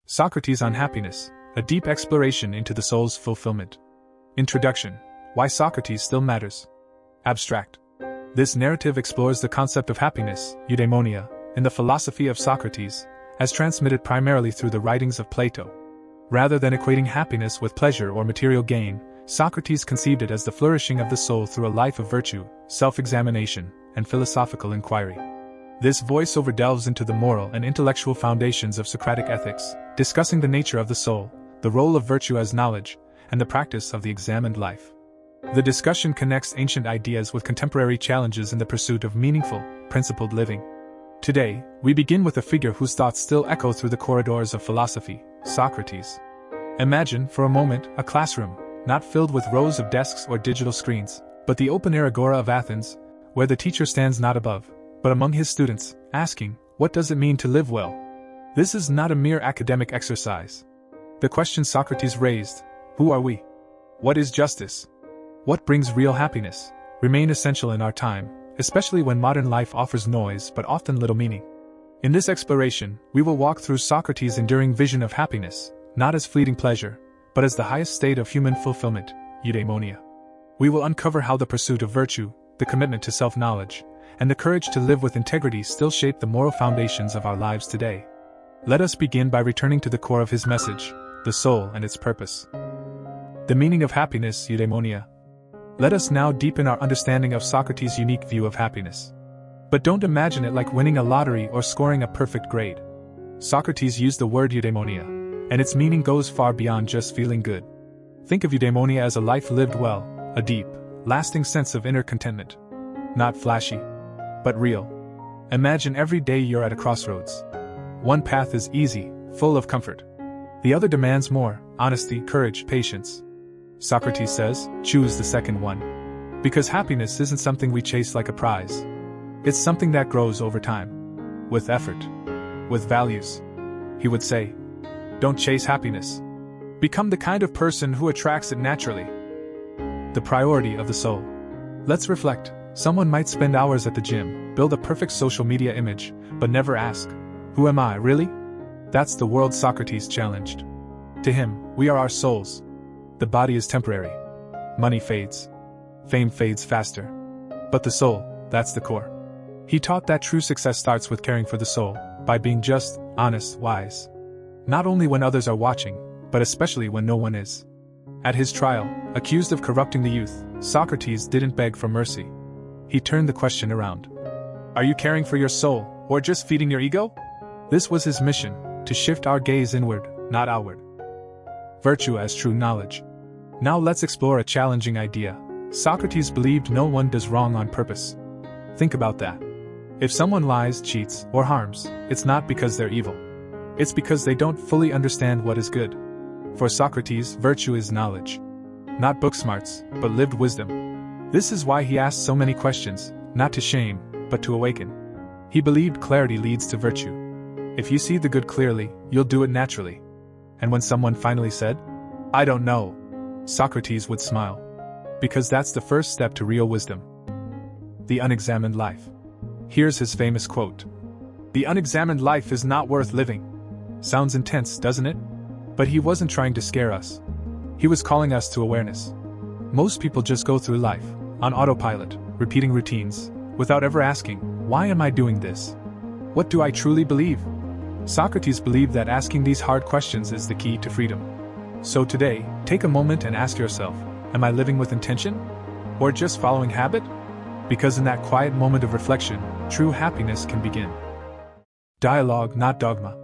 Socrates on Happiness, a deep exploration into the soul's fulfillment. Introduction: Why Socrates Still Matters. Abstract. This narrative explores the concept of happiness, Eudaimonia, in the philosophy of Socrates, as transmitted primarily through the writings of Plato. Rather than equating happiness with pleasure or material gain, Socrates conceived it as the flourishing of the soul through a life of virtue, self-examination, and philosophical inquiry. This voiceover delves into the moral and intellectual foundations of Socratic ethics, discussing the nature of the soul, the role of virtue as knowledge, and the practice of the examined life. The discussion connects ancient ideas with contemporary challenges in the pursuit of meaningful, principled living. Today, we begin with a figure whose thoughts still echo through the corridors of philosophy, Socrates. Imagine, for a moment, a classroom, not filled with rows of desks or digital screens, but the open-air agora of Athens, where the teacher stands not above, but among his students, asking, "What does it mean to live well?" This is not a mere academic exercise. The question Socrates raised, who are we? What is justice? What brings real happiness? Remain essential in our time, especially when modern life offers noise but often little meaning. In this exploration, we will walk through Socrates' enduring vision of happiness, not as fleeting pleasure, but as the highest state of human fulfillment, Eudaimonia. We will uncover how the pursuit of virtue, the commitment to self-knowledge, and the courage to live with integrity still shape the moral foundations of our lives today. Let us begin by returning to the core of his message, the soul and its purpose. The meaning of happiness, Eudaimonia. Let us now deepen our understanding of Socrates' unique view of happiness. But don't imagine it like winning a lottery or scoring a perfect grade. Socrates used the word eudaimonia, and its meaning goes far beyond just feeling good. Think of eudaimonia as a life lived well, a deep, lasting sense of inner contentment. Not flashy, but real. Imagine every day you're at a crossroads. One path is easy, full of comfort. The other demands more: honesty, courage, patience. Socrates says, choose the second one. Because happiness isn't something we chase like a prize. It's something that grows over time. With effort. With values. He would say, don't chase happiness. Become the kind of person who attracts it naturally. The priority of the soul. Let's reflect. Someone might spend hours at the gym, build a perfect social media image, but never ask, who am I, really? That's the world Socrates challenged. To him, we are our souls. The body is temporary. Money fades. Fame fades faster. But the soul, that's the core. He taught that true success starts with caring for the soul, by being just, honest, wise. Not only when others are watching, but especially when no one is. At his trial, accused of corrupting the youth, Socrates didn't beg for mercy. He turned the question around. Are you caring for your soul, or just feeding your ego? This was his mission, to shift our gaze inward, not outward. Virtue as true knowledge. Now let's explore a challenging idea. Socrates believed no one does wrong on purpose. Think about that. If someone lies, cheats, or harms, it's not because they're evil. It's because they don't fully understand what is good. For Socrates, virtue is knowledge. Not book smarts, but lived wisdom. This is why he asked so many questions, not to shame, but to awaken. He believed clarity leads to virtue. If you see the good clearly, you'll do it naturally. And when someone finally said, I don't know, Socrates would smile. Because that's the first step to real wisdom. The Unexamined Life. Here's his famous quote. The unexamined life is not worth living. Sounds intense, doesn't it? But he wasn't trying to scare us. He was calling us to awareness. Most people just go through life, on autopilot, repeating routines, without ever asking, why am I doing this? What do I truly believe? Socrates believed that asking these hard questions is the key to freedom. So today, take a moment and ask yourself, am I living with intention? Or just following habit? Because in that quiet moment of reflection, true happiness can begin. Dialogue, not dogma.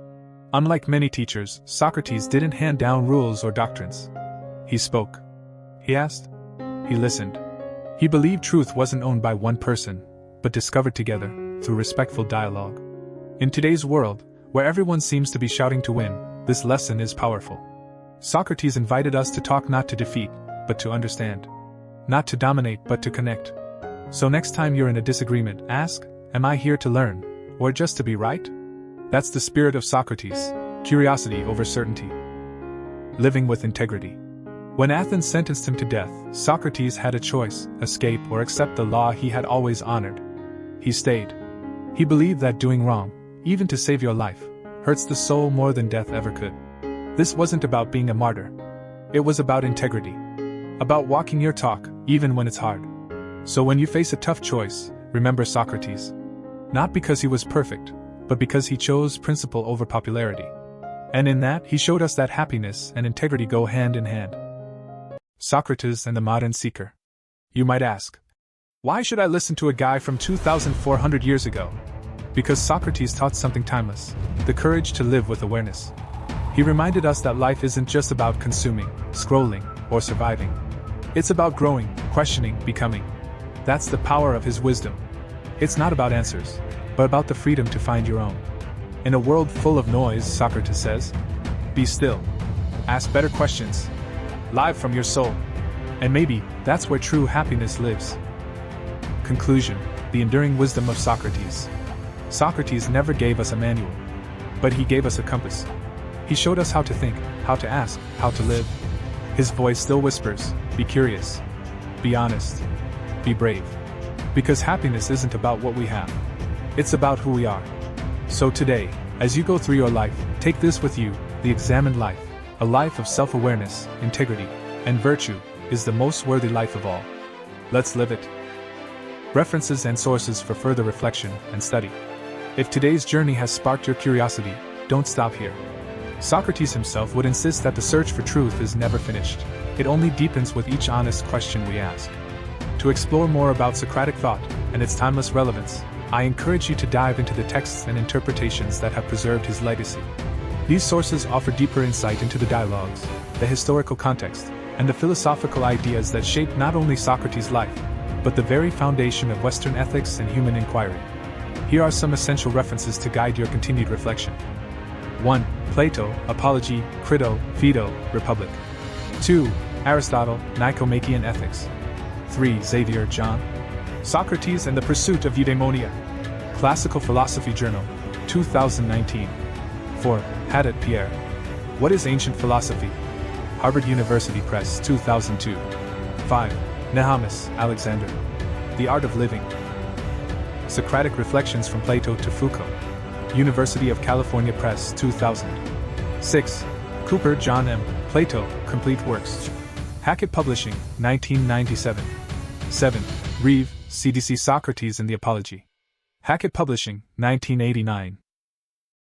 Unlike many teachers, Socrates didn't hand down rules or doctrines. He spoke. He asked. He listened. He believed truth wasn't owned by one person, but discovered together, through respectful dialogue. In today's world, where everyone seems to be shouting to win, this lesson is powerful. Socrates invited us to talk not to defeat, but to understand. Not to dominate, but to connect. So next time you're in a disagreement, ask, am I here to learn, or just to be right? That's the spirit of Socrates, curiosity over certainty. Living with integrity. When Athens sentenced him to death, Socrates had a choice, escape or accept the law he had always honored. He stayed. He believed that doing wrong, even to save your life, hurts the soul more than death ever could. This wasn't about being a martyr. It was about integrity. About walking your talk, even when it's hard. So when you face a tough choice, remember Socrates. Not because he was perfect, but because he chose principle over popularity. And in that, he showed us that happiness and integrity go hand in hand. Socrates and the modern seeker. You might ask, why should I listen to a guy from 2,400 years ago? Because Socrates taught something timeless, the courage to live with awareness. He reminded us that life isn't just about consuming, scrolling, or surviving. It's about growing, questioning, becoming. That's the power of his wisdom. It's not about answers, but about the freedom to find your own. In a world full of noise, Socrates says, be still. Ask better questions. Live from your soul. And maybe that's where true happiness lives. Conclusion: the enduring wisdom of Socrates. Socrates never gave us a manual, but he gave us a compass. He showed us how to think, how to ask, how to live. His voice still whispers, be curious, be honest, be brave. Because happiness isn't about what we have. It's about who we are. So today, as you go through your life, take this with you: the examined life, a life of self-awareness, integrity, and virtue, is the most worthy life of all. Let's live it. References and sources for further reflection and study. If today's journey has sparked your curiosity, don't stop here. Socrates himself would insist that the search for truth is never finished. It only deepens with each honest question we ask. To explore more about Socratic thought and its timeless relevance, I encourage you to dive into the texts and interpretations that have preserved his legacy. These sources offer deeper insight into the dialogues, the historical context, and the philosophical ideas that shaped not only Socrates' life, but the very foundation of Western ethics and human inquiry. Here are some essential references to guide your continued reflection. 1. Plato, Apology, Crito, Phaedo, Republic. 2. Aristotle, Nicomachean Ethics. 3. Xavier John. Socrates and the Pursuit of Eudaimonia. Classical Philosophy Journal, 2019. 4. Haddad Pierre. What is Ancient Philosophy? Harvard University Press, 2002. 5. Nehamis, Alexander. The Art of Living. Socratic Reflections from Plato to Foucault. University of California Press, 2000. 6. Cooper, John M. Plato, Complete Works. Hackett Publishing, 1997. 7. Reeve, CDC Socrates and the Apology. Hackett Publishing, 1989.